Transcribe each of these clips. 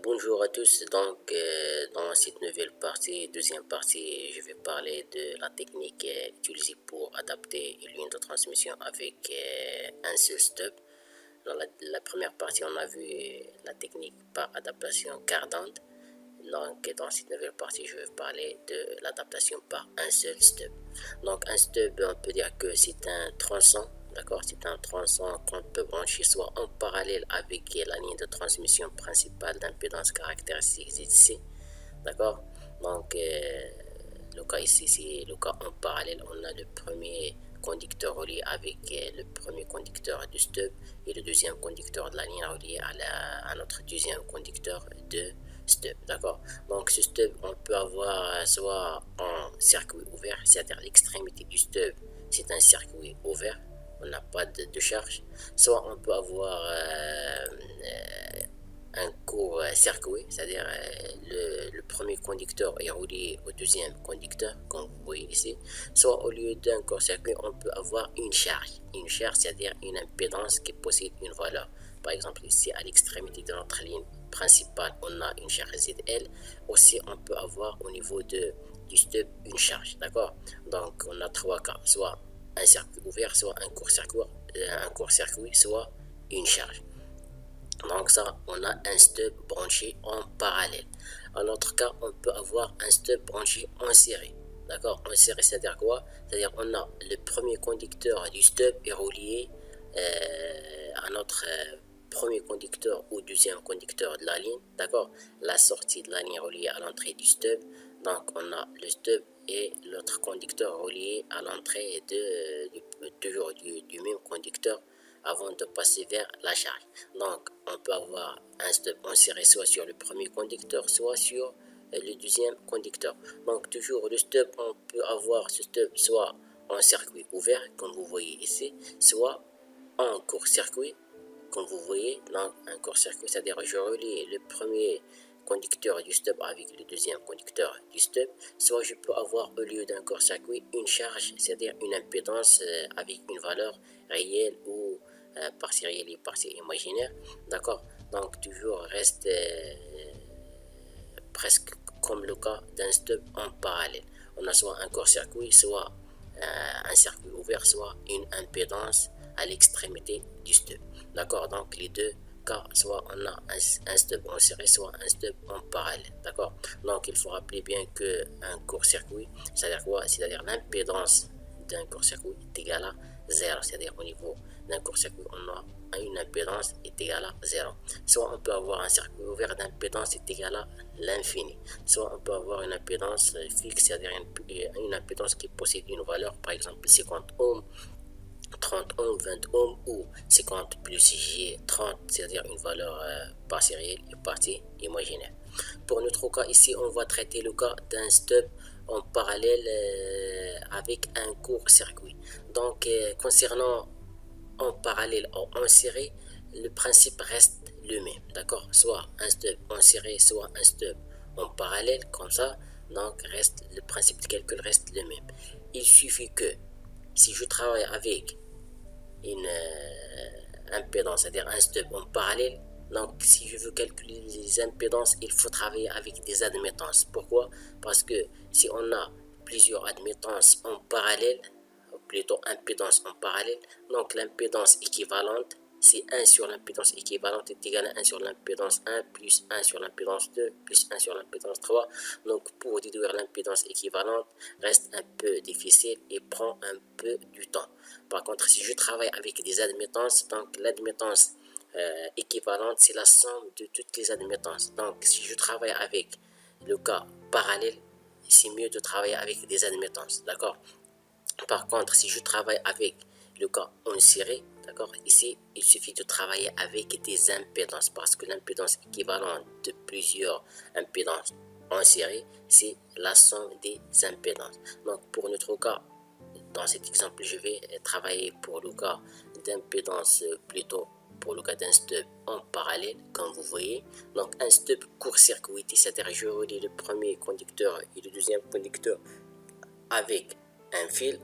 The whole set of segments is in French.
Bonjour à tous, donc dans cette nouvelle partie, deuxième partie, je vais parler de la technique utilisée pour adapter une ligne de transmission avec un seul stub. Dans la première partie, on a vu la technique par adaptation cardante. Donc dans cette nouvelle partie, je vais parler de l'adaptation par un seul stub. Donc un stub, on peut dire que c'est un tronçon. D'accord, c'est un tronçon qu'on peut brancher soit en parallèle avec la ligne de transmission principale d'impédance caractéristique ici. D'accord, donc le cas ici, c'est le cas en parallèle. On a le premier conducteur relié avec le premier conducteur du stub et le deuxième conducteur de la ligne relié à notre deuxième conducteur de stub. D'accord, donc ce stub, on peut avoir soit en circuit ouvert, c'est-à-dire l'extrémité du stub, c'est un circuit ouvert, on n'a pas de charge, soit on peut avoir un court circuit, c'est-à-dire le premier conducteur est relié au deuxième conducteur, comme vous voyez ici, soit au lieu d'un court circuit, on peut avoir une charge, c'est-à-dire une impédance qui possède une valeur. Par exemple, ici à l'extrémité de notre ligne principale, on a une charge ZL, aussi on peut avoir au niveau du stub une charge, d'accord. Donc on a trois cas, soit un circuit ouvert, soit un court-circuit, soit une charge. Donc ça, on a un stub branché en parallèle. En autre cas, on peut avoir un stub branché en série. D'accord, en série, c'est-à-dire quoi? C'est-à-dire on a le premier conducteur du stub est relié à notre premier conducteur ou deuxième conducteur de la ligne. D'accord, la sortie de la ligne est reliée à l'entrée du stub. Donc on a le stub et l'autre conducteur relié à l'entrée toujours du même conducteur avant de passer vers la charge. Donc on peut avoir un stub inséré soit sur le premier conducteur, soit sur le deuxième conducteur. Donc toujours le stub, on peut avoir ce stub soit en circuit ouvert, comme vous voyez ici, soit en court-circuit, comme vous voyez. Donc un court-circuit, c'est-à-dire je relie le premier conducteur du stub avec le deuxième conducteur du stub, soit je peux avoir au lieu d'un court-circuit une charge, c'est-à-dire une impédance avec une valeur réelle ou partie réelle et partie imaginaire. D'accord, donc toujours reste presque comme le cas d'un stub en parallèle. On a soit un court-circuit, soit un circuit ouvert, soit une impédance à l'extrémité du stub. D'accord, donc les deux cas, soit on a un stub en série, soit un stub en parallèle. D'accord, donc il faut rappeler bien que un court-circuit, c'est-à-dire quoi? C'est-à-dire l'impédance d'un court-circuit est égale à 0, c'est-à-dire au niveau d'un court-circuit, on a une impédance est égale à 0. Soit on peut avoir un circuit ouvert d'impédance est égale à l'infini. Soit on peut avoir une impédance fixe, c'est-à-dire une impédance qui possède une valeur, par exemple 50 ohms, 30 ohms, 20 ohms ou 50 plus J 30, c'est-à-dire une valeur partie réelle et partie imaginaire. Pour notre cas ici, on va traiter le cas d'un stub en parallèle avec un court-circuit. Donc concernant en parallèle ou en série, le principe reste le même, d'accord, soit un stub en série, soit un stub en parallèle, comme ça, donc reste le principe de calcul reste le même. Il suffit que si je travaille avec une impédance, c'est-à-dire un stub en parallèle, donc si je veux calculer les impédances, il faut travailler avec des admettances. Pourquoi? Parce que si on a plusieurs admettances en parallèle, plutôt impédance en parallèle, donc l'impédance équivalente, c'est 1 sur l'impédance équivalente est égal à 1 sur l'impédance 1 plus 1 sur l'impédance 2 plus 1 sur l'impédance 3. Donc pour déduire l'impédance équivalente reste un peu difficile et prend un peu du temps. Par contre, si je travaille avec des admettances, donc l'admettance équivalente, c'est la somme de toutes les admettances. Donc si je travaille avec le cas parallèle, c'est mieux de travailler avec des admettances, d'accord. Par contre, si je travaille avec le cas en série, d'accord, ici, il suffit de travailler avec des impédances parce que l'impédance équivalente de plusieurs impédances en série, c'est la somme des impédances. Donc, pour notre cas, dans cet exemple, je vais travailler pour le cas d'impédance plutôt pour le cas d'un stub en parallèle, comme vous voyez. Donc, un stub court-circuité, c'est-à-dire je relie le premier conducteur et le deuxième conducteur avec un fil.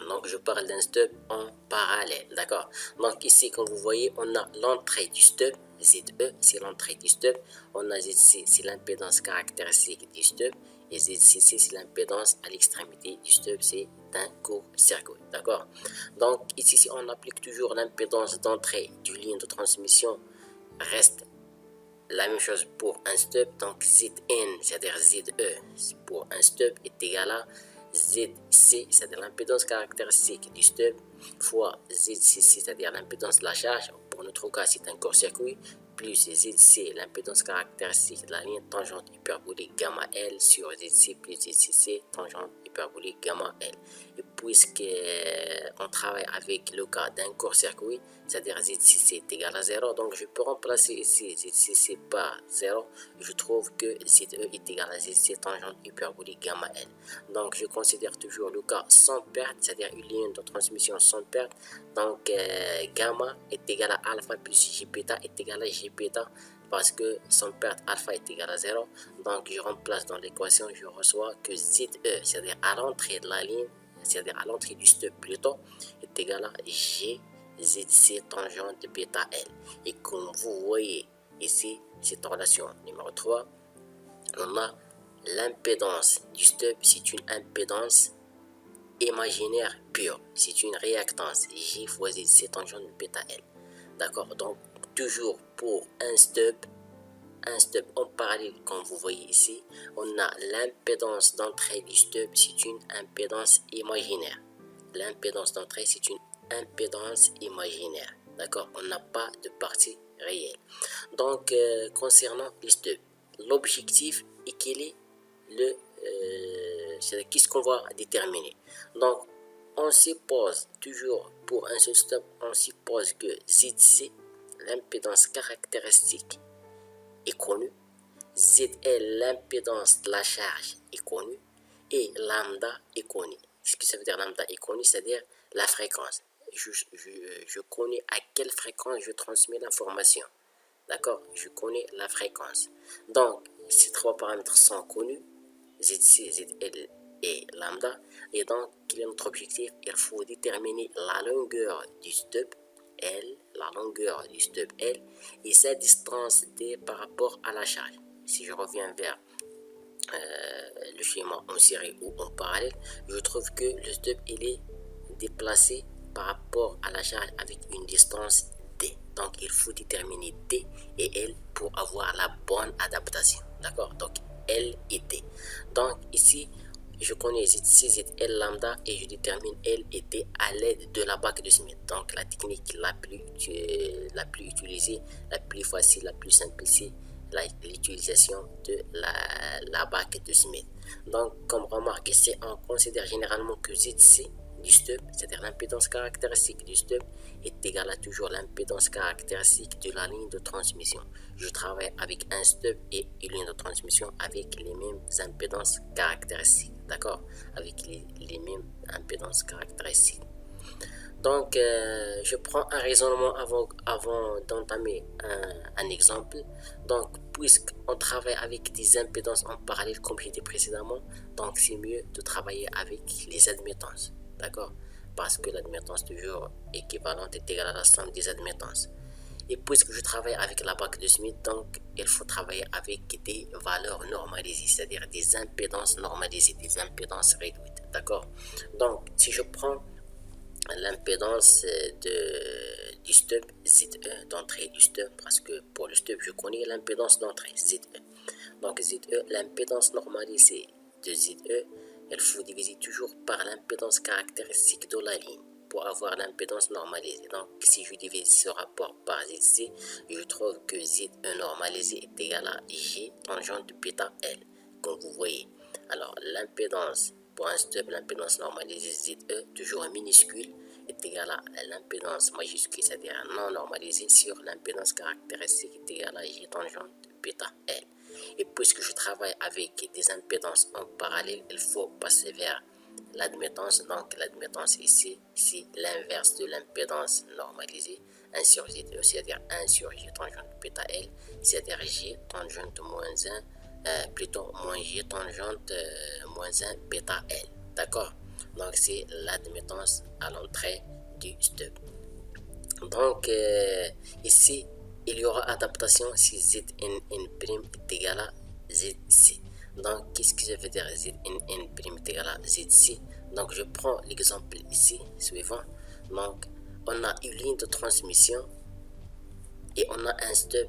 Donc, je parle d'un stub en parallèle, d'accord? Donc, ici, comme vous voyez, on a l'entrée du stub, ZE, c'est l'entrée du stub. On a ZC, c'est l'impédance caractéristique du stub. Et ZCC, c'est l'impédance à l'extrémité du stub, c'est un court-circuit, d'accord? Donc, ici, si on applique toujours l'impédance d'entrée du ligne de transmission, reste la même chose pour un stub. Donc, ZN, c'est-à-dire ZE, pour un stub, est égal à ZC, c'est-à-dire l'impédance caractéristique du stub, fois ZCC, c'est-à-dire l'impédance de la charge, pour notre cas c'est un court-circuit, plus ZC, l'impédance caractéristique de la ligne tangente hyperbolique gamma L sur ZC plus ZCC, tangente hyperbolique gamma L. Et puisque on travaille avec le cas d'un court-circuit, c'est-à-dire ZCC est égal à 0, donc je peux remplacer ici ZCC par 0, je trouve que ZE est égal à ZC tangente hyperbolique gamma L. Donc je considère toujours le cas sans perte, c'est-à-dire une ligne de transmission sans perte. Donc gamma est égal à alpha plus J bêta est égal à J bêta, parce que sans perte alpha est égal à 0. Donc je remplace dans l'équation, je reçois que ZE, c'est-à-dire à l'entrée de la ligne, c'est-à-dire à l'entrée du stub plutôt, est égal à G ZC tangente bêta L. Et comme vous voyez ici, cette relation numéro 3, on a l'impédance du stub, c'est une impédance imaginaire pure, c'est une réactance J fois ZC tangente bêta L. D'accord? Donc toujours pour un stub en parallèle, comme vous voyez ici, on a l'impédance d'entrée du stub, c'est une impédance imaginaire. L'impédance d'entrée, c'est une impédance imaginaire. D'accord? On n'a pas de partie réelle. Donc, concernant les stubs, l'objectif est quel est qu'est-ce qu'on va déterminer. Donc, on suppose toujours pour un seul stub, on suppose que ZC, l'impédance caractéristique, est connue, ZL, l'impédance de la charge, est connue, et lambda est connue. Ce que ça veut dire lambda est connu, c'est-à-dire la fréquence. Je connais à quelle fréquence je transmets l'information. D'accord? Je connais la fréquence. Donc, ces trois paramètres sont connus, ZC, ZL et lambda. Et donc, quel est notre objectif? Il faut déterminer la longueur du stub L, la longueur du stub L et sa distance D par rapport à la charge. Si je reviens vers le schéma en série ou en parallèle, je trouve que le stub il est déplacé par rapport à la charge avec une distance D. Donc il faut déterminer D et L pour avoir la bonne adaptation. D'accord? Donc L et D. Donc ici, je connais ZC, ZL lambda et je détermine L et D à l'aide de la bague de Smith. Donc la technique la plus utilisée, la plus facile, la plus simple, c'est l'utilisation de la bague de Smith. Donc comme remarque ici, on considère généralement que ZC du stub, c'est-à-dire l'impédance caractéristique du stub, est égale à toujours l'impédance caractéristique de la ligne de transmission. Je travaille avec un stub et une ligne de transmission avec les mêmes impédances caractéristiques, d'accord? Avec les mêmes impédances caractéristiques. Donc, je prends un raisonnement avant d'entamer un exemple. Donc, puisqu'on travaille avec des impédances en parallèle, comme j'ai dit précédemment, donc c'est mieux de travailler avec les admittances. D'accord? Parce que l'admittance toujours équivalente est égale à la somme des admittances. Et puisque je travaille avec la bague de Smith, donc il faut travailler avec des valeurs normalisées, c'est-à-dire des impédances normalisées, des impédances réduites. D'accord? Donc, si je prends l'impédance du stub ZE, d'entrée du stub, parce que pour le stub, je connais l'impédance d'entrée ZE. Donc ZE, l'impédance normalisée de ZE, il faut diviser toujours par l'impédance caractéristique de la ligne pour avoir l'impédance normalisée. Donc si je divise ce rapport par ZC, je trouve que ZE normalisé est égal à J tangente bêta L, comme vous voyez. Alors l'impédance pour un stub, l'impédance normalisée ZE, toujours minuscule, est égale à l'impédance majuscule, c'est-à-dire non normalisée, sur l'impédance caractéristique est égale à J tangente bêta L. Et puisque je travaille avec des impédances en parallèle, il faut passer vers l'admittance. Donc l'admittance ici, c'est l'inverse de l'impédance normalisée. 1 sur J2, c'est-à-dire 1 sur J tangente bêta L, c'est-à-dire J tangente moins 1, plutôt moins J tangente moins 1 bêta L. D'accord? Donc, c'est l'admittance à l'entrée du stub. Donc, ici, il y aura adaptation si Zn est égal à Zc. Donc, qu'est-ce que ça veut dire Zn est égal à Zc? Donc, je prends l'exemple ici, suivant. Donc, on a une ligne de transmission et on a un stub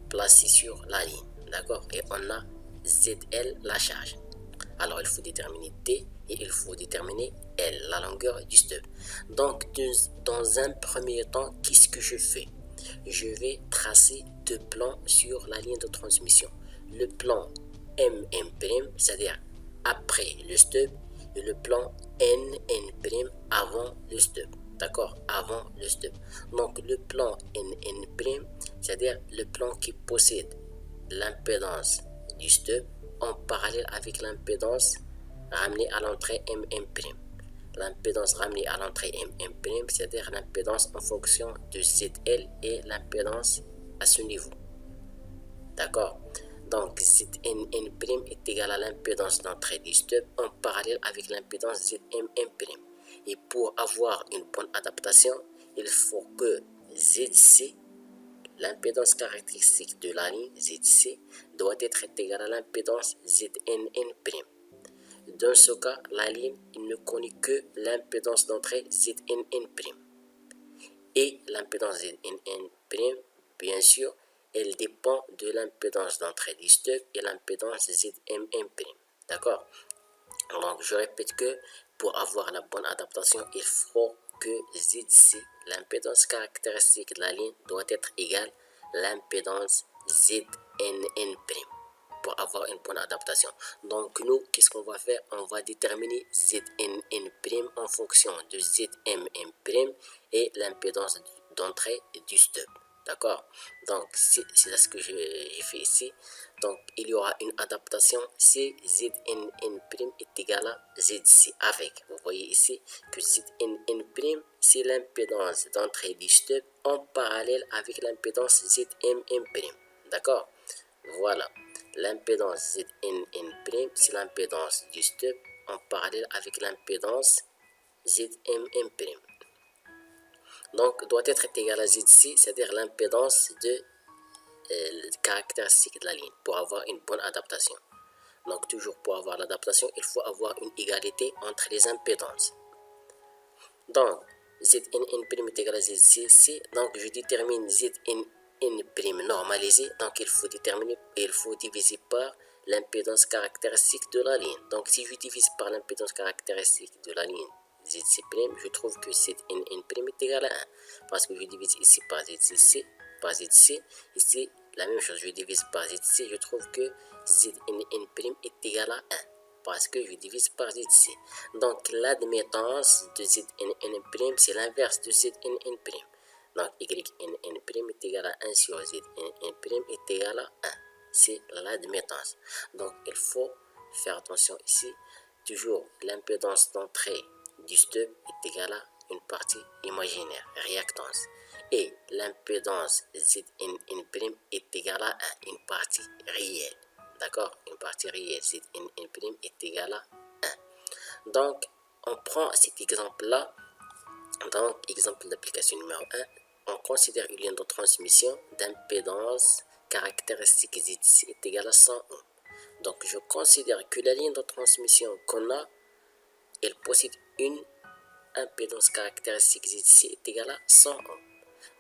placé sur la ligne, d'accord? Et on a ZL, la charge. Alors, il faut déterminer T et il faut déterminer L, la longueur du stub. Donc, dans un premier temps, qu'est-ce que je fais? Je vais tracer deux plans sur la ligne de transmission. Le plan MM', c'est-à-dire après le stub, et le plan NN' avant le stub. D'accord? Avant le stub. Donc, le plan NN', c'est-à-dire le plan qui possède l'impédance du stub en parallèle avec l'impédance ramenée à l'entrée MM'. L'impédance ramenée à l'entrée MM', c'est-à-dire l'impédance en fonction de ZL et l'impédance à ce niveau. D'accord? Donc, Zn est égal à l'impédance d'entrée du stub en parallèle avec l'impédance Zmm'. Et pour avoir une bonne adaptation, il faut que Zc, l'impédance caractéristique de la ligne Zc, doit être égale à l'impédance Znn'. Dans ce cas, la ligne ne connaît que l'impédance d'entrée Znn'. Et l'impédance Znn', bien sûr, elle dépend de l'impédance d'entrée du stub et l'impédance Zmm'. D'accord? Donc, je répète que pour avoir la bonne adaptation, il faut que Zc, l'impédance caractéristique de la ligne, doit être égale à l'impédance Znn'. Pour avoir une bonne adaptation. Donc, nous, qu'est-ce qu'on va faire? On va déterminer Znn' en fonction de Zmm' et l'impédance d'entrée du stub. D'accord? Donc, c'est ce que j'ai fait ici. Donc, il y aura une adaptation si Znn' est égal à Zc avec. Vous voyez ici que Znn', c'est l'impédance d'entrée du stub en parallèle avec l'impédance Zmm'. D'accord? Voilà. L'impédance Znn', c'est l'impédance du stub en parallèle avec l'impédance Zmm'. Donc, doit être égal à Zc, c'est-à-dire l'impédance de caractéristique de la ligne pour avoir une bonne adaptation. Donc, toujours pour avoir l'adaptation, il faut avoir une égalité entre les impédances. Donc, Znn' est égal à Zc, donc je détermine Znn' normalisé, donc il faut diviser par l'impédance caractéristique de la ligne. Donc, si je divise par l'impédance caractéristique de la ligne Zc', je trouve que Znn' est égal à 1. Parce que je divise ici par Zc, ici, la même chose, je divise par Zc, je trouve que Znn' est égal à 1. Parce que je divise par Zc. Donc, l'admittance de Znn', c'est l'inverse de Znn'. Donc, Ynn' est égal à 1 sur Znn' est égal à 1. C'est l'admittance. Donc, il faut faire attention ici. Toujours, l'impédance d'entrée du stub est égale à une partie imaginaire, réactance. Et l'impédance Znn' est égale à 1, une partie réelle. D'accord? Une partie réelle, Znn' est égale à 1. Donc, on prend cet exemple-là. Donc, exemple d'application numéro 1. On considère une ligne de transmission d'impédance caractéristique Zc est égale à 100 ohms. Donc, je considère que la ligne de transmission qu'on a, elle possède une impédance caractéristique Zc est égale à 100 ohms.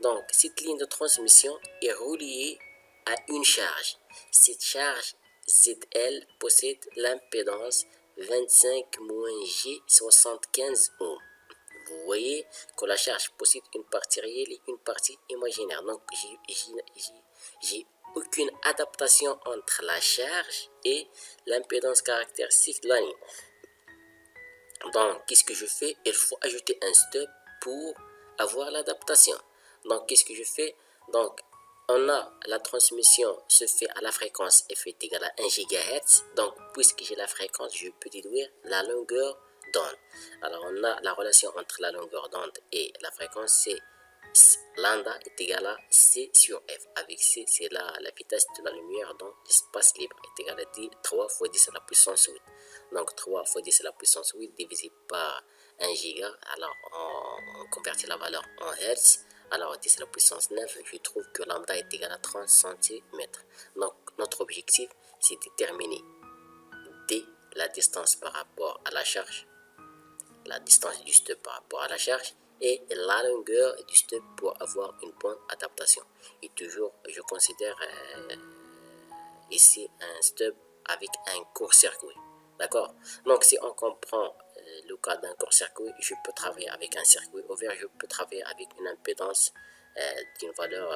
Donc, cette ligne de transmission est reliée à une charge. Cette charge ZL possède l'impédance 25-J75 ohms. Vous voyez que la charge possède une partie réelle et une partie imaginaire. Donc, j'ai aucune adaptation entre la charge et l'impédance caractéristique de la ligne. Donc, qu'est-ce que je fais? Il faut ajouter un stub pour avoir l'adaptation. Donc, qu'est-ce que je fais? Donc, on a la transmission se fait à la fréquence f est égale à 1 GHz. Donc, puisque j'ai la fréquence, je peux déduire la longueur d'onde. Alors, on a la relation entre la longueur d'onde et la fréquence, c'est lambda est égal à c sur f. Avec c, c'est la vitesse de la lumière dans l'espace libre est égal à 3 fois 10 à la puissance 8. Donc 3 fois 10 à la puissance 8 divisé par 1 giga. Alors on convertit la valeur en Hertz. Alors 10 à la puissance 9, je trouve que lambda est égal à 30 cm. Donc notre objectif, c'est de déterminer D, la distance par rapport à la charge, la distance du stub par rapport à la charge, et la longueur du stub pour avoir une bonne adaptation. Et toujours, je considère ici un stub avec un court-circuit. D'accord? Donc, si on comprend le cas d'un court-circuit, je peux travailler avec un circuit ouvert, je peux travailler avec une impédance d'une valeur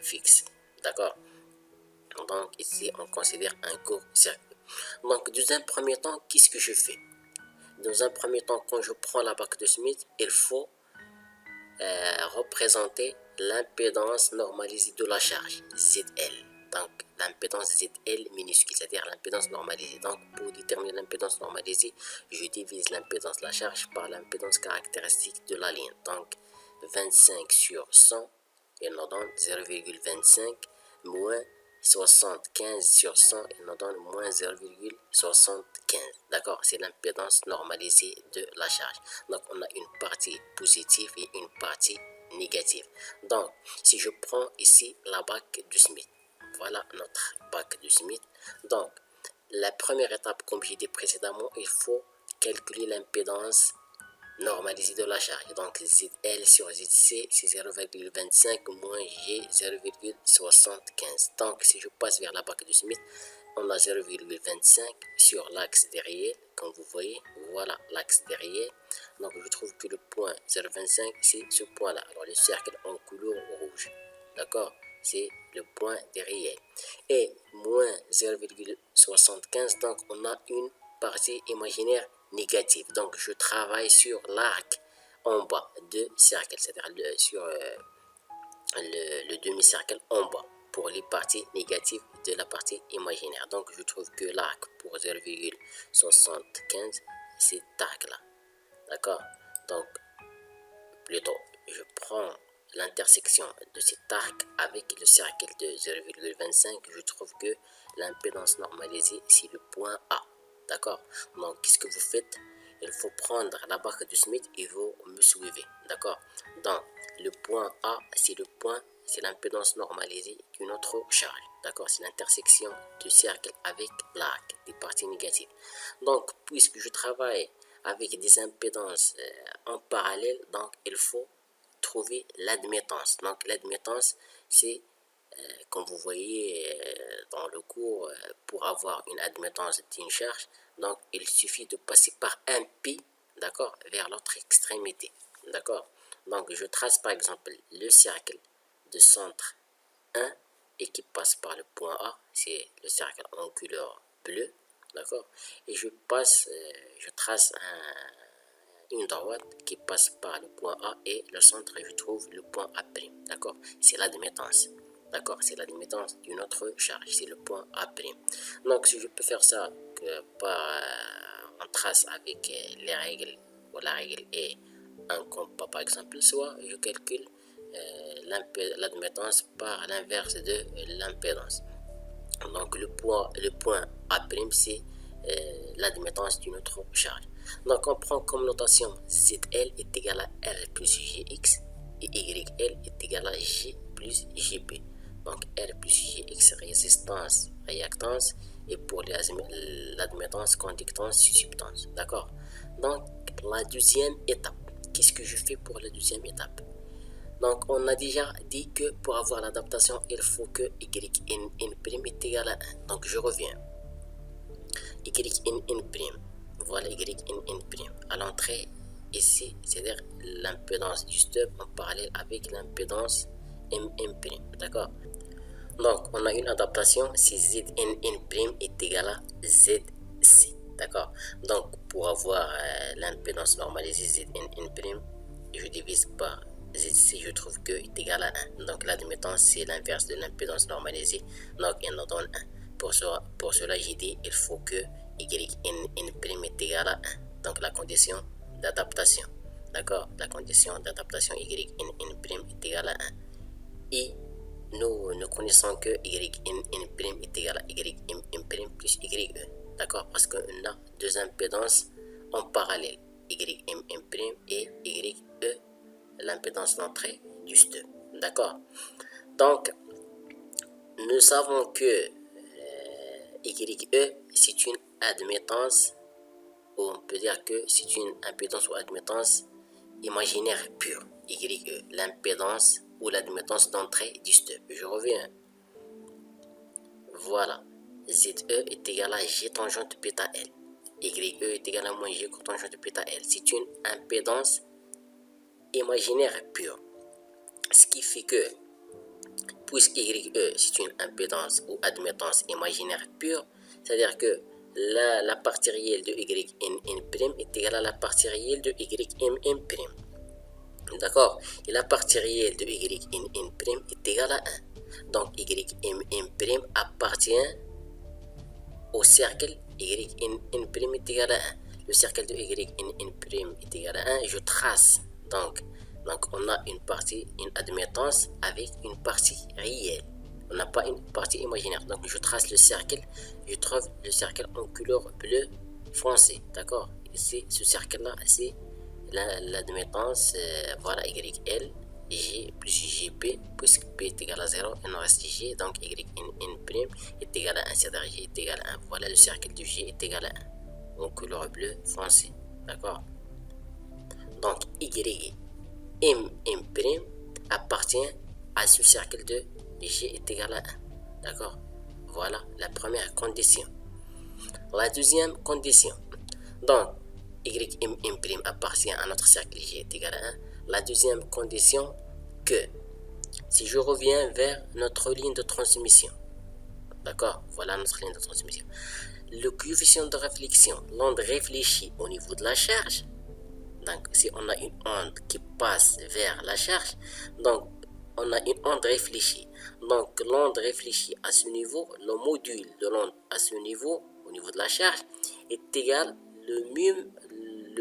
fixe. D'accord? Donc, ici, on considère un court-circuit. Donc, dans un premier temps, qu'est-ce que je fais? Dans un premier temps, quand je prends la bague de Smith, il faut représenter l'impédance normalisée de la charge, ZL. Donc, l'impédance ZL minuscule, c'est-à-dire l'impédance normalisée. Donc, pour déterminer l'impédance normalisée, je divise l'impédance de la charge par l'impédance caractéristique de la ligne. Donc, 25 sur 100, il nous donne 0,25 moins 75 sur 100, il nous donne moins 0,75. D'accord, c'est l'impédance normalisée de la charge. Donc, on a une partie positive et une partie négative. Donc, si je prends ici la bague de Smith, voilà notre bague de Smith. Donc, la première étape, comme j'ai dit précédemment, il faut calculer l'impédance normalisée de la charge. Donc, ZL sur ZC, c'est 0,25 moins G, 0,75. Donc, si je passe vers la bague de Smith, on a 0,25 sur l'axe derrière, comme vous voyez, voilà l'axe derrière. Donc, je trouve que le point 0,25, c'est ce point-là. Alors, le cercle en couleur rouge, d'accord, c'est le point derrière. Et moins 0,75, donc on a une partie imaginaire négative. Donc, je travaille sur l'arc en bas de cercle, c'est-à-dire sur le demi-cercle en bas pour les parties négatives de la partie imaginaire. Donc, je trouve que l'arc pour 0,75, c'est cet arc-là. D'accord? Donc, plutôt, je prends l'intersection de cet arc avec le cercle de 0,25. Je trouve que l'impédance normalisée, c'est le point A. D'accord? Donc, qu'est-ce que vous faites? Il faut prendre la barre de Smith et vous me suivez. D'accord? Donc, le point A, c'est le point, c'est l'impédance normalisée d'une autre charge. D'accord? C'est l'intersection du cercle avec l'arc, des parties négatives. Donc, puisque je travaille avec des impédances en parallèle, donc il faut trouver l'admittance. Donc, l'admittance, c'est comme vous voyez dans le cours, pour avoir une admittance d'une charge, donc il suffit de passer par un P, d'accord, vers l'autre extrémité, d'accord. Donc je trace par exemple le cercle de centre 1 et qui passe par le point A, c'est le cercle en couleur bleue, d'accord, et je trace une droite qui passe par le point A et le centre, je trouve le point A', d'accord, c'est l'admittance. D'accord, c'est l'admittance d'une autre charge, c'est le point A'. Donc, si je peux faire ça en trace avec les règles, ou la règle est un compas par exemple, soit je calcule l'admittance par l'inverse de l'impédance. Donc, le point A', c'est l'admittance d'une autre charge. Donc, on prend comme notation ZL est égal à R plus GX et YL est égal à G plus GB. Donc, R plus Gx, résistance, réactance, et pour l'admittance, conductance, susceptance. D'accord? Donc, la deuxième étape. Qu'est-ce que je fais pour la deuxième étape? Donc, on a déjà dit que pour avoir l'adaptation, il faut que Yn est égal à 1. Donc, je reviens. Yn', voilà Yn'. À l'entrée, ici, c'est-à-dire l'impédance du stub en parallèle avec l'impédance M'. D'accord? Donc, on a une adaptation si Zn' est égal à Zc. D'accord? Donc, pour avoir l'impédance normalisée Zn', je divise par Zc, je trouve que est égal à 1. Donc, l'admittance, c'est l'inverse de l'impédance normalisée. Donc, il nous donne 1. Pour cela, j'ai dit il faut que Yn' est égal à 1. Donc, la condition d'adaptation. D'accord? La condition d'adaptation Yn' est égal à 1. Et nous connaissons que Yn' est égal à Ym' plus Ye. d'accord, parce qu'on a deux impédances en parallèle, YM' et YE, l'impédance d'entrée du stub, d'accord. Donc, nous savons que YE, c'est une admittance, ou on peut dire que c'est une impédance ou admittance imaginaire pure. YE, l'impédance ou l'admittance d'entrée du stub. Je reviens. Voilà. ZE est égal à G tangente bêta L. YE est égal à moins G cotangente bêta L. C'est une impédance imaginaire pure. Ce qui fait que, puisque YE c'est une impédance ou admittance imaginaire pure, c'est-à-dire que la partie réelle de YNN' est égale à la partie réelle de YMM'. D'accord. Et la partie réelle de YNN' est égale à 1. Donc YMM' appartient au cercle YNN' est égal à 1. Le cercle de YNN' est égal à 1. Je trace donc on a une admittance avec une partie réelle. On n'a pas une partie imaginaire. Donc je trace le cercle. Je trouve le cercle en couleur bleu foncé. D'accord. Ici, ce cercle-là, c'est l'admittance, voilà, YL, G plus JP, puisque P est égal à 0, il nous reste G, donc YN' est égal à 1, c'est-à-dire G est égal à 1. Voilà, le cercle de G est égal à 1, en couleur bleu foncé, d'accord. Donc YM' appartient à ce cercle de G est égal à 1, d'accord. Voilà la première condition. La deuxième condition, donc YM' appartient à notre cercle G est égal à 1. La deuxième condition, que si je reviens vers notre ligne de transmission, d'accord, voilà notre ligne de transmission, le coefficient de réflexion, l'onde réfléchie au niveau de la charge, donc si on a une onde qui passe vers la charge, donc on a une onde réfléchie, donc l'onde réfléchie à ce niveau, le module de l'onde à ce niveau, au niveau de la charge, est égal le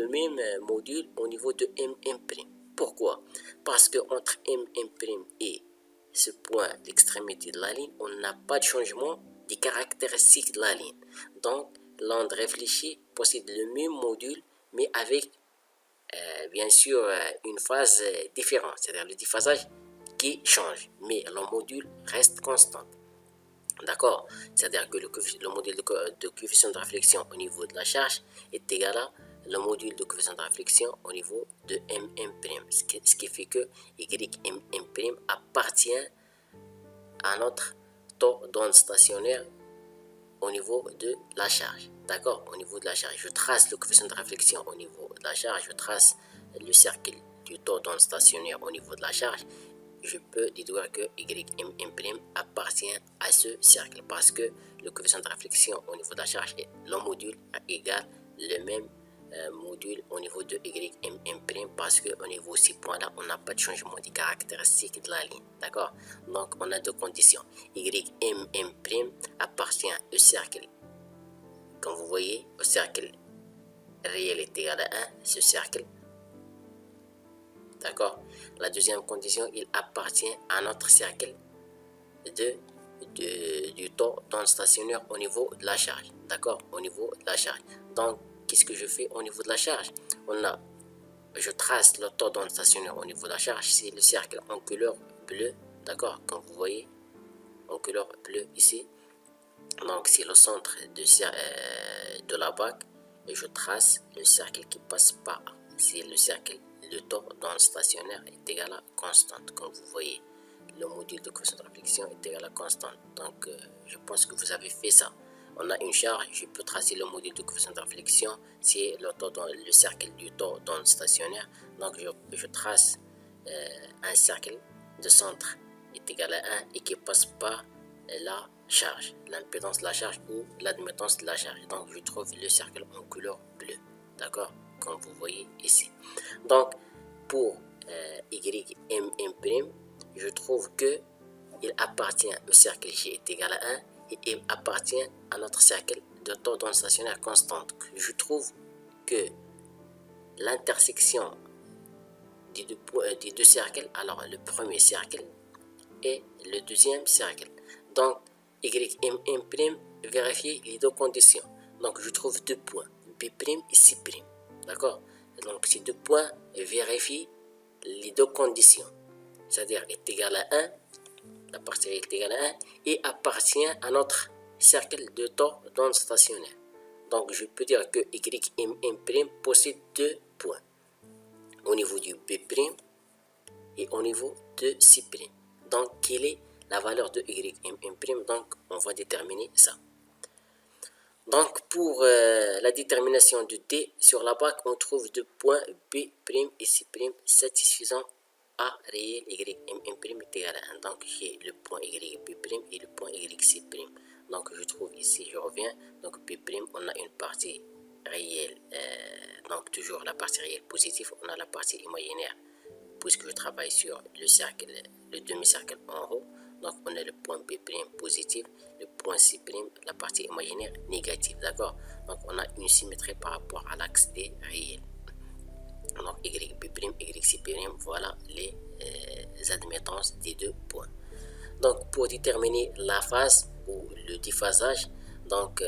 même module au niveau de MM'. Pourquoi? Parce que entre MM' et ce point d'extrémité de la ligne, on n'a pas de changement des caractéristiques de la ligne. Donc, l'onde réfléchie possède le même module, mais avec bien sûr une phase différente, c'est-à-dire le déphasage qui change, mais le module reste constant. D'accord. C'est-à-dire que le module de coefficient de réflexion au niveau de la charge est égal à le module de coefficient de réflexion au niveau de MM', ce qui fait que YM' appartient à notre taux d'onde stationnaire au niveau de la charge. D'accord. Au niveau de la charge, je trace le coefficient de réflexion au niveau de la charge, je trace le cercle du taux d'onde stationnaire au niveau de la charge. Je peux déduire que YM' appartient à ce cercle parce que le coefficient de réflexion au niveau de la charge est le module égale le même module au niveau de YM' parce qu'au niveau de ces points-là, on n'a pas de changement des caractéristiques de la ligne. D'accord. Donc, on a deux conditions. YM' appartient au cercle. Comme vous voyez, au cercle réel est égal à 1, ce cercle. D'accord. La deuxième condition, il appartient à notre cercle du taux d'onde stationnaire au niveau de la charge. D'accord. Au niveau de la charge. Donc, qu'est-ce que je fais au niveau de la charge? Je trace le taux d'onde stationnaire au niveau de la charge. C'est le cercle en couleur bleue. D'accord. Comme vous voyez, en couleur bleue ici. Donc, c'est le centre de la bague. Et je trace le cercle qui passe par. C'est le cercle. Le taux d'onde stationnaire est égal à constante. Comme vous voyez, le module de coefficient de réflexion est égal à constante. Donc, je pense que vous avez fait ça. On a une charge, je peux tracer le module de coefficient de réflexion, c'est le cercle du taux d'onde stationnaire. Donc, je trace un cercle de centre est égal à 1 et qui passe par la charge, l'impédance de la charge ou l'admittance de la charge. Donc, je trouve le cercle en couleur bleue. D'accord, comme vous voyez ici. Donc, pour YM', je trouve que il appartient au cercle G est égal à 1 et il appartient à notre cercle de taux d'onde stationnaire constante. Je trouve que l'intersection des deux cercles, alors le premier cercle et le deuxième cercle. Donc, YM', vérifier les deux conditions. Donc je trouve deux points, B' et C'. D'accord? Donc ces deux points vérifient les deux conditions. C'est-à-dire est égal à 1, la partie est égale à 1 et appartient à notre cercle de temps d'onde stationnaire. Donc je peux dire que Ym' possède deux points au niveau du B' et au niveau de C'. Donc quelle est la valeur de Ym'? Donc on va déterminer ça. Donc pour la détermination de D sur la bague, on trouve deux points B' et C' satisfaisant A réel Ym' est égal à 1. Donc j'ai le point Yb' et le point Yc'. Donc je trouve ici, je reviens, donc B', on a une partie réelle, donc toujours la partie réelle positive, on a la partie imaginaire, puisque je travaille sur le cercle, le demi-cercle en haut. Donc on a le point B' positif, le point C', la partie imaginaire négative, d'accord? Donc on a une symétrie par rapport à l'axe des réels. Donc Yb', Yc', voilà les admettances des deux points. Donc pour déterminer la phase ou le déphasage, donc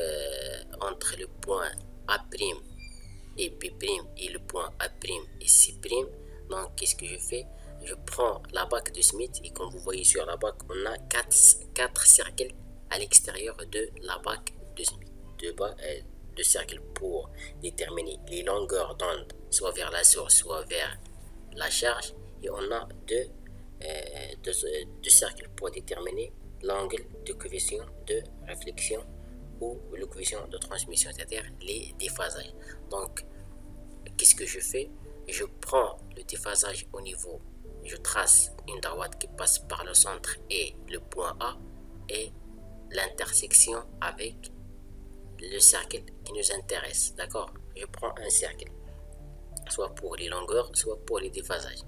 entre le point A' et B' et le point A' et C', donc qu'est-ce que je fais? Je prends la bague de Smith et comme vous voyez sur la bague, on a 4 cercles à l'extérieur de la bague de Smith, de cercles pour déterminer les longueurs d'onde, soit vers la source, soit vers la charge, et on a deux cercles pour déterminer l'angle de coefficient de réflexion ou le coefficient de transmission, c'est-à-dire les déphasages. Donc, qu'est-ce que je fais? Je prends le déphasage au niveau, je trace une droite qui passe par le centre et le point A et l'intersection avec le cercle qui nous intéresse, d'accord? Je prends un cercle, soit pour les longueurs, soit pour les déphasages,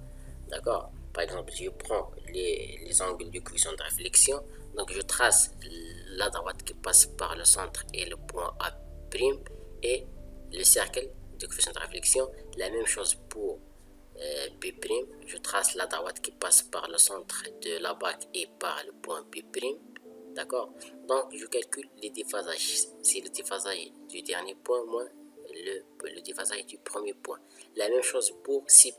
d'accord? Par exemple, je prends les angles du coefficient de réflexion, donc je trace la droite qui passe par le centre et le point A' et le cercle de coefficient de réflexion. La même chose pour B', je trace la droite qui passe par le centre de la bague et par le point B', d'accord? Donc je calcule les déphasages, c'est le déphasage du dernier point moins le déphasage du premier point. La même chose pour C',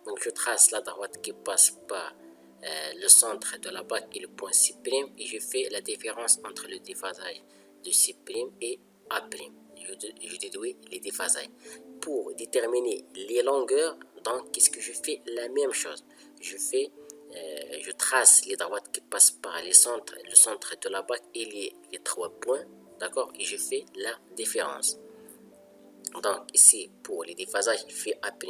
donc je trace la droite qui passe par le centre de la bague et le point C' et je fais la différence entre le déphasage de C' et A'. Je déduis les déphasages. Pour déterminer les longueurs, donc qu'est-ce que je fais? La même chose. Je trace les droites qui passent par le centre de la bague et les 3 points, d'accord? Et je fais la différence. Donc ici, pour les déphasages, je fais A', B'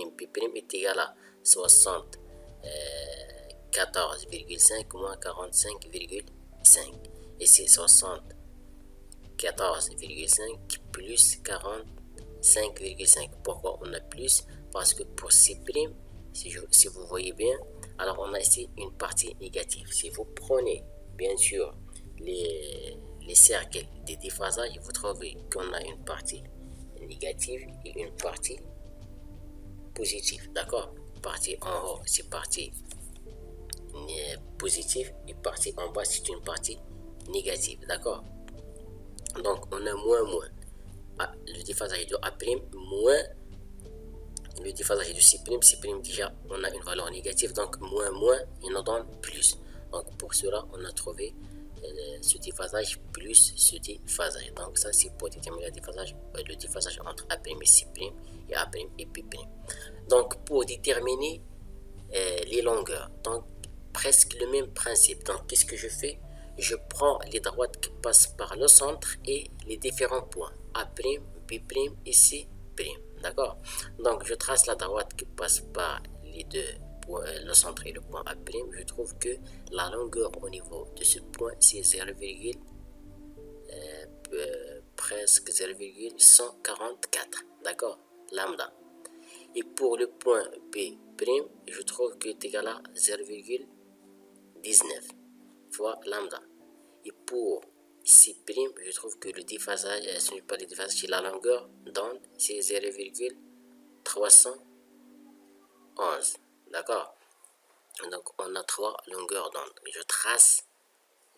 est égal à 74,5 moins 45,5. Ici, 74,5 plus 45,5. Pourquoi on a plus? Parce que pour C', si vous voyez bien, alors on a ici une partie négative. Si vous prenez, bien sûr, les cercles des déphasages, vous trouvez qu'on a une partie négative et une partie positive, d'accord? Partie en haut, c'est partie positive et partie en bas, c'est une partie négative, d'accord? Donc, on a moins. Le déphasage de A' moins le déphasage de C', déjà, on a une valeur négative, donc moins, il nous donne plus. Donc, pour cela, on a trouvé ce déphasage plus ce déphasage. Donc, ça, c'est pour déterminer le déphasage entre A' et C' et A' et B'. Donc, pour déterminer les longueurs, donc presque le même principe. Donc, qu'est-ce que je fais? Je prends les droites qui passent par le centre et les différents points A', B' et C'. D'accord? Donc, je trace la droite qui passe par les deux points, le centre et le point A'. Je trouve que la longueur au niveau de ce point, c'est presque 0,144. D'accord? Lambda. Et pour le point B', je trouve que est égal à 0,19 fois lambda. Et pour C', je trouve que le déphasage, ce n'est pas le déphasage, c'est la longueur d'onde, c'est 0,311. D'accord? Donc on a 3 longueurs d'onde. Je trace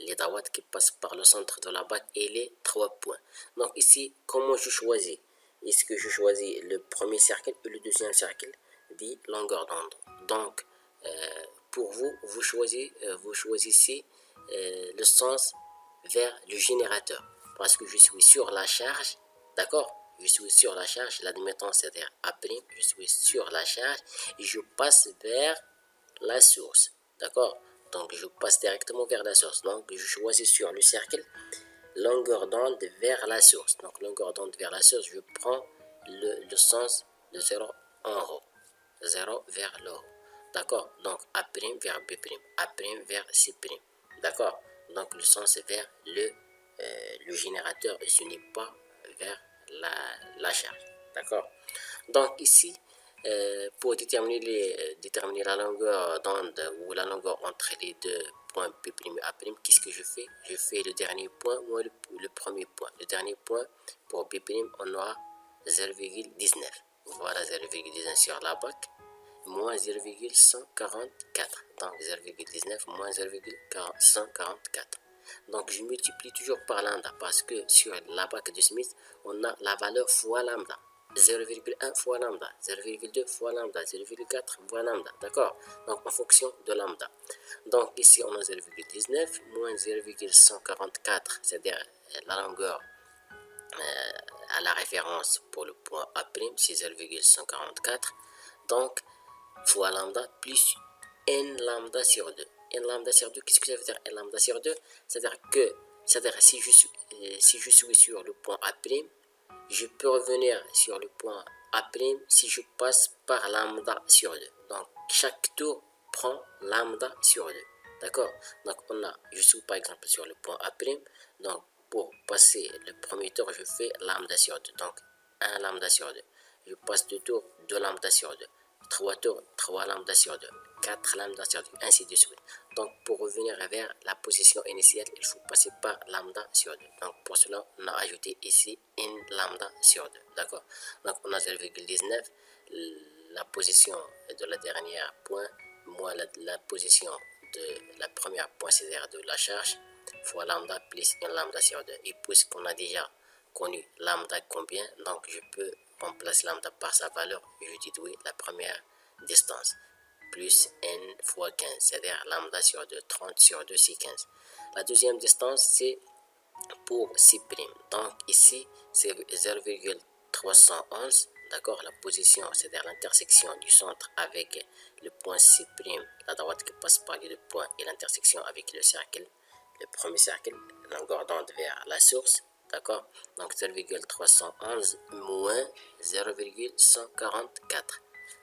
les dawats qui passent par le centre de la bague et les 3 points. Donc ici, comment je choisis? Est-ce que je choisis le premier cercle ou le deuxième cercle dit longueur d'onde? Donc, pour vous, vous choisissez le sens vers le générateur. Parce que je suis sur la charge, d'accord? Je suis sur la charge, l'admittance c'est-à-dire A', je suis sur la charge et je passe vers la source, d'accord? Donc je passe directement vers la source. Donc je choisis sur le cercle longueur d'onde vers la source. Donc longueur d'onde vers la source, je prends le sens de 0 en haut, 0 vers le haut, d'accord? Donc A' vers B', A' vers C', d'accord? Donc le sens est vers le générateur et ce n'est pas vers la charge, d'accord? Donc ici, pour déterminer la longueur d'onde ou la longueur entre les deux points P' et A', qu'est-ce que je fais? Je fais le dernier point moins le premier point. Le dernier point pour P', on aura 0,19. Voilà 0,19 sur la bac, moins 0,144. Donc 0,19 moins 0,144. Donc je multiplie toujours par lambda parce que sur la bac de Smith, on a la valeur fois lambda. 0,1 fois lambda, 0,2 fois lambda, 0,4 fois lambda, d'accord? Donc en fonction de lambda. Donc ici on a 0,19 moins 0,144, c'est-à-dire la longueur à la référence pour le point A', c'est 0,144. Donc fois lambda plus n lambda sur 2. N lambda sur 2, qu'est-ce que ça veut dire n lambda sur 2? C'est-à-dire que, si je suis sur le point A', je peux revenir sur le point A' si je passe par lambda sur 2. Donc chaque tour prend lambda sur 2. D'accord? Donc je suis par exemple sur le point A'. Donc pour passer le premier tour, je fais lambda sur 2. Donc 1 lambda sur 2. Je passe 2 tours, 2 lambda sur 2. 3 tours, 3 lambda sur 2. 4 lambda sur 2, ainsi de suite. Donc pour revenir vers la position initiale, il faut passer par lambda sur 2. Donc pour cela, on a ajouté ici n lambda sur 2. D'accord? Donc on a 0,19, la position de la dernière point, moins la position de la première point, c'est-à-dire de la charge, fois lambda plus n lambda sur 2. Et puisqu'on a déjà connu lambda combien, donc je peux remplacer lambda par sa valeur, je déduis la première distance, plus n fois 15, c'est-à-dire lambda sur 2, 30 sur 2, c'est 15. La deuxième distance, c'est pour C'. Donc ici, c'est 0,311, d'accord? La position, c'est-à-dire l'intersection du centre avec le point C', la droite qui passe par les deux points, et l'intersection avec le cercle, le premier cercle, longueur d'onde vers la source, d'accord? Donc 0,311 moins 0,144.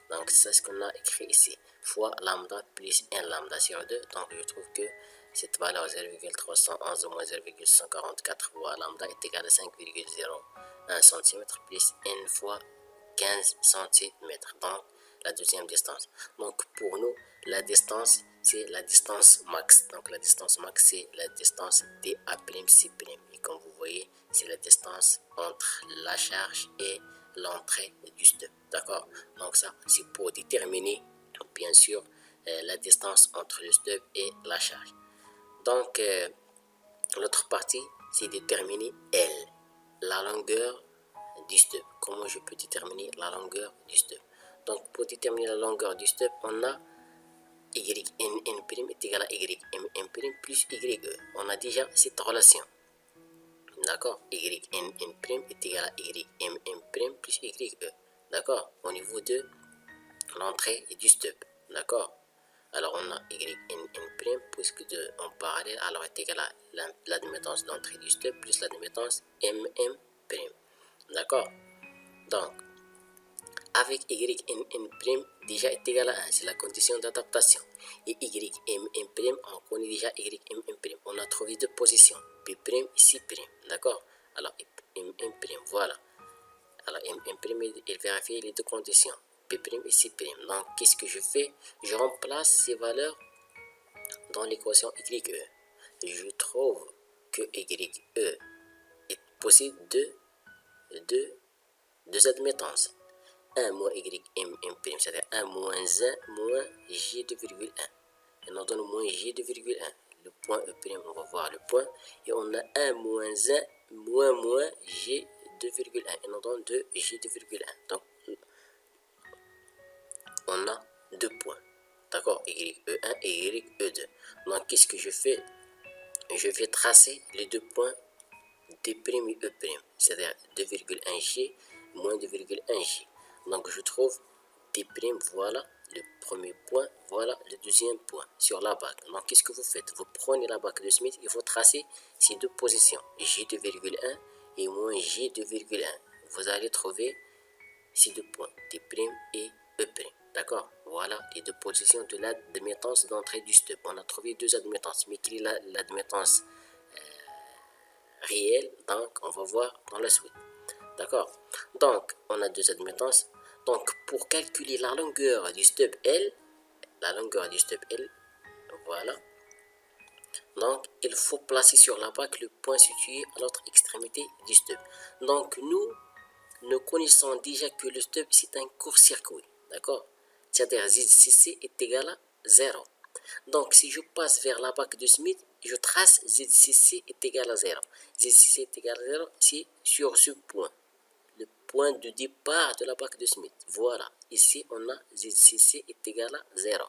Donc c'est ce qu'on a écrit ici, fois lambda plus n lambda sur 2. Donc je trouve que cette valeur 0,311 moins 0,144 fois lambda est égale à 5,01 cm plus n fois 15 cm. Donc la deuxième distance. Donc pour nous, la distance, c'est la distance max. Donc la distance max, c'est la distance d'A''C'. Et comme vous voyez, c'est la distance entre la charge et l'entrée du stub. D'accord? Donc ça, c'est pour déterminer, bien sûr, la distance entre le stub et la charge. Donc, l'autre partie, c'est déterminer L, la longueur du stub. Comment je peux déterminer la longueur du stub? Donc, pour déterminer la longueur du stub, on a YNN' est égal à YMM' plus YE. On a déjà cette relation. D'accord? YNN' est égal à YMM' plus YE. D'accord? Au niveau de l'entrée du stub. D'accord? Alors on a YNN', puisque en parallèle, alors est égal à l'admittance d'entrée du stub plus l'admittance MM'. D'accord? Donc, avec YNN' déjà est égal à 1, c'est la condition d'adaptation. Et YMM', on connaît déjà YMM'. On a trouvé deux positions, P' et C'. D'accord? Alors, MM', voilà. Alors, MM', il vérifie les deux conditions, P' et C'. Donc, qu'est-ce que je fais? Je remplace ces valeurs dans l'équation YE. Je trouve que YE possède deux admittances. 1 moins YMM', c'est-à-dire 1 moins 1 moins J2,1. Et on donne moins J2,1. le point E', on va voir le point, et on a 1 moins 1 moins G 2,1, et on donne 2 G 2,1. Donc, on a deux points. D'accord, YE1 et YE2. Donc, qu'est-ce que je fais? Je vais tracer les deux points D' et E', c'est-à-dire 2,1G moins 2,1G. Donc, je trouve D', voilà le premier point, voilà le deuxième point sur la bague. Donc, qu'est-ce que vous faites? Vous prenez la bague de Smith et vous tracez ces deux positions, G2,1 et moins G2,1. Vous allez trouver ces deux points, D' et E'. D'accord? Voilà les deux positions de l'admittance d'entrée du stub. On a trouvé deux admittances, mais quelle est l'admittance réelle? Donc, on va voir dans la suite. D'accord? Donc, on a deux admittances. Donc, pour calculer la longueur du stub L, voilà. Donc, il faut placer sur la bague le point situé à l'autre extrémité du stub. Donc, nous connaissons déjà que le stub, c'est un court-circuit. D'accord? C'est-à-dire ZCC est égal à 0. Donc, si je passe vers la bague de Smith, je trace ZCC est égal à 0. ZCC est égal à 0, c'est sur ce point, le point de départ de la bague de Smith. Voilà, ici on a ZCC est égal à 0.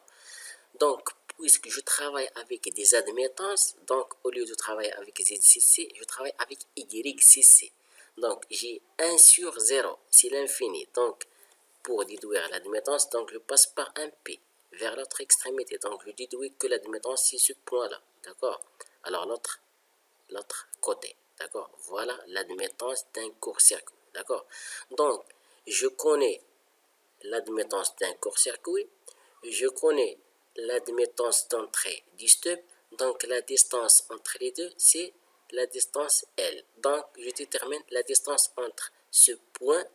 Donc, puisque je travaille avec des admittances, donc au lieu de travailler avec ZCC, je travaille avec YCC. Donc, j'ai 1 sur 0, c'est l'infini. Donc, pour déduire l'admittance, donc je passe par un P vers l'autre extrémité. Donc, je déduis que l'admittance, c'est ce point-là. D'accord? Alors, l'autre côté. D'accord? Voilà l'admittance d'un court-circuit. D'accord? Donc, je connais l'admittance d'un court-circuit. Je connais l'admittance d'entrée du stub. Donc, la distance entre les deux, c'est la distance L. Donc, je détermine la distance entre ce point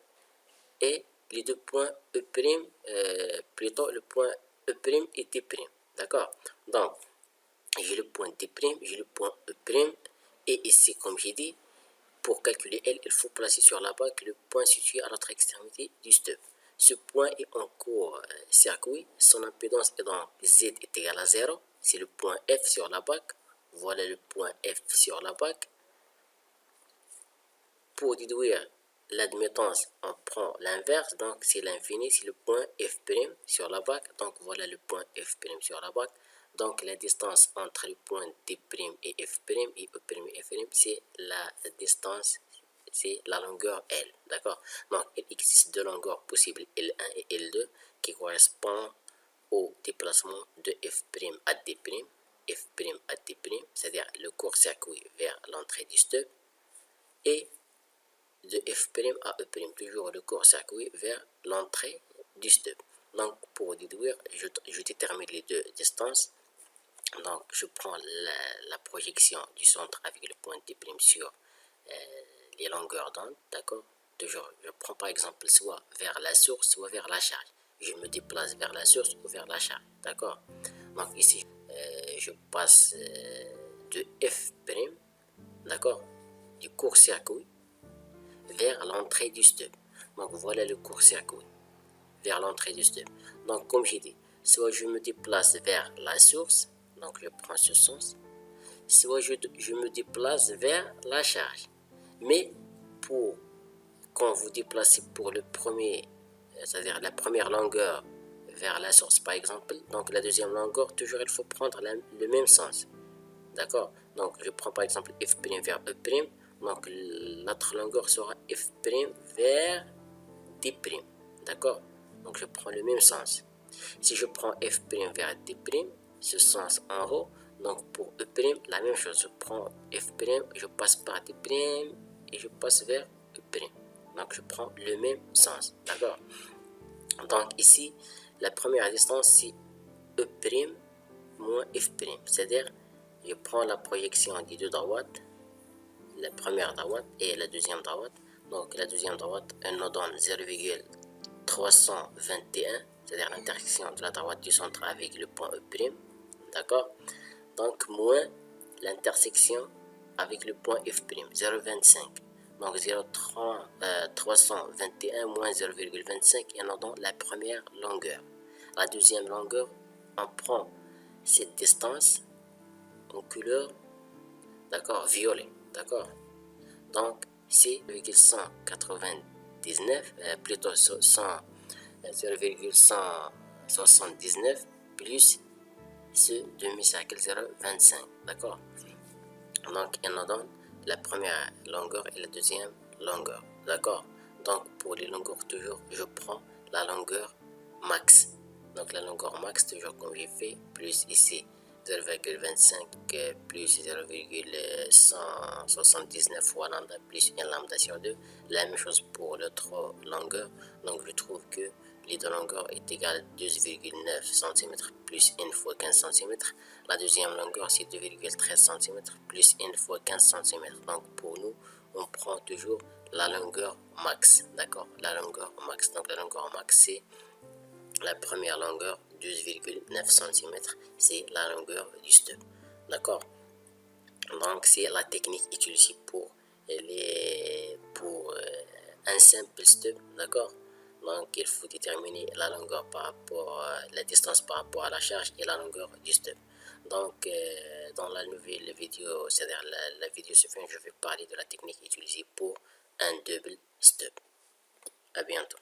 et les deux points E', plutôt le point E' et D'. D'accord? Donc, j'ai le point D', j'ai le point E', et ici, comme j'ai dit, pour calculer L, il faut placer sur la bague le point situé à l'autre extrémité du stub. Ce point est en court-circuit, son impédance est donc Z est égal à 0, c'est le point F sur la bague. Voilà le point F sur la bague. Pour déduire l'admittance, on prend l'inverse, donc c'est l'infini, c'est le point F' sur la bague. Donc voilà le point F' sur la bague. Donc la distance entre le point D' et F' et E' et F', c'est la distance, c'est la longueur L. D'accord? Donc il existe deux longueurs possibles, L1 et L2, qui correspondent au déplacement de F' à D', F' à D', c'est-à-dire le court-circuit vers l'entrée du stub, et de F' à E', toujours le court-circuit vers l'entrée du stub. Donc, pour déduire, je détermine les deux distances. Donc, je prends la projection du centre avec le point D' sur les longueurs d'onde, d'accord? Toujours, je prends par exemple soit vers la source, soit vers la charge. Je me déplace vers la source ou vers la charge, d'accord? Donc, ici, je passe de F', d'accord, du court-circuit vers l'entrée du stub. Donc voilà le court-circuit vers l'entrée du stub. Donc comme j'ai dit, soit je me déplace vers la source, donc je prends ce sens, soit je me déplace vers la charge. Mais quand vous déplacez pour le premier, c'est-à-dire la première longueur vers la source par exemple, donc la deuxième longueur, toujours il faut prendre le même sens. D'accord? Donc je prends par exemple F' vers E'. Donc l'autre longueur sera F' vers D'. D'accord? Donc je prends le même sens. Si je prends F' vers D', ce sens en haut, donc pour E', la même chose. Je prends F', je passe par D' et je passe vers E'. Donc je prends le même sens. D'accord? Donc ici, la première distance c'est E' moins F'. C'est-à-dire, je prends la projection des deux droites, la première droite et la deuxième droite. Donc la deuxième droite, elle nous donne 0,321, c'est-à-dire l'intersection de la droite du centre avec le point E', d'accord? Donc moins l'intersection avec le point F', 0,25. Donc 0,321 moins 0,25, et nous donne la première longueur. La deuxième longueur, on prend cette distance, en couleur, d'accord, violet, d'accord. Donc, c'est 0,199, plutôt 0,179 plus ce demi-cercle 0,25, d'accord. Donc, il nous donne la première longueur et la deuxième longueur, d'accord. Donc, pour les longueurs, toujours, je prends la longueur max. Donc, la longueur max, toujours comme j'ai fait, plus ici 0,25 plus 0,179 fois lambda plus 1 lambda sur 2. La même chose pour l'autre longueur. Donc, je trouve que les deux longueurs est égale à 12,9 cm plus 1 fois 15 cm. La deuxième longueur, c'est 2,13 cm plus 1 fois 15 cm. Donc, pour nous, on prend toujours la longueur max, d'accord. La longueur max. Donc, la longueur max, c'est la première longueur, 12,9 cm, c'est la longueur du stub, d'accord. Donc, c'est la technique utilisée pour un simple stub, d'accord. Donc, il faut déterminer la longueur par rapport la distance par rapport à la charge et la longueur du stub. Donc, dans la nouvelle vidéo, c'est-à-dire la vidéo suivante, je vais parler de la technique utilisée pour un double stub. À bientôt.